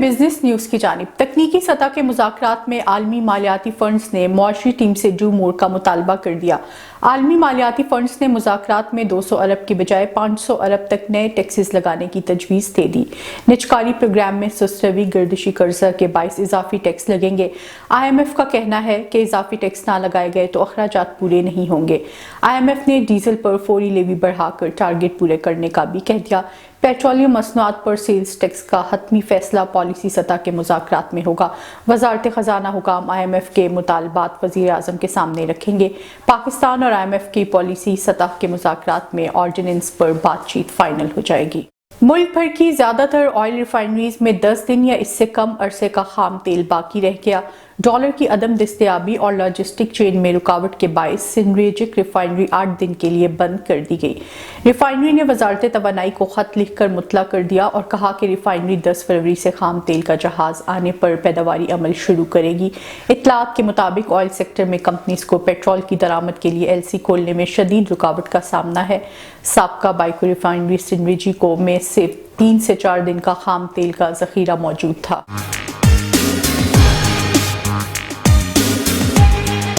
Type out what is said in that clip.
Business news کی جانب تکنیکی سطح کے مذاکرات میں عالمی مالیاتی فنڈز نے معاشی ٹیم سے ڈو مور کا مطالبہ کر دیا۔ عالمی مالیاتی فنڈز نے مذاکرات میں 200 ارب کی بجائے 500 ارب تک نئے ٹیکسز لگانے کی تجویز دے دی۔ نجکاری پروگرام میں سست روی گردشی قرضہ کے باعث اضافی ٹیکس لگیں گے۔ IMF کا کہنا ہے کہ اضافی ٹیکس نہ لگائے گئے تو اخراجات پورے نہیں ہوں گے۔ IMF نے ڈیزل پر فوری لیوی بڑھا کر ٹارگٹ پورے کرنے کا بھی کہہ دیا۔ پیٹرولیم مصنوعات پر سیلز ٹیکس کا حتمی فیصلہ پالیسی سطح کے مذاکرات میں ہوگا۔ وزارت خزانہ حکام IMF کے مطالبات وزیر اعظم کے سامنے رکھیں گے۔ پاکستان اور IMF کی پالیسی سطح کے مذاکرات میں آرڈیننس پر بات چیت فائنل ہو جائے گی۔ ملک بھر کی زیادہ تر آئل ریفائنریز میں 10 دن یا اس سے کم عرصے کا خام تیل باقی رہ گیا۔ ڈالر کی عدم دستیابی اور لاجسٹک چین میں رکاوٹ کے باعث سنریجک ریفائنری 8 دن کے لیے بند کر دی گئی۔ ریفائنری نے وزارت توانائی کو خط لکھ کر مطلع کر دیا اور کہا کہ ریفائنری 10 فروری سے خام تیل کا جہاز آنے پر پیداواری عمل شروع کرے گی۔ اطلاعات کے مطابق آئل سیکٹر میں کمپنیز کو پیٹرول کی درآمد کے لیے LC کھولنے میں شدید رکاوٹ کا سامنا ہے۔ سابقہ بائیکو ریفائنری سنریجی کو میں صرف 3 سے 4 دن کا خام تیل کا ذخیرہ موجود تھا۔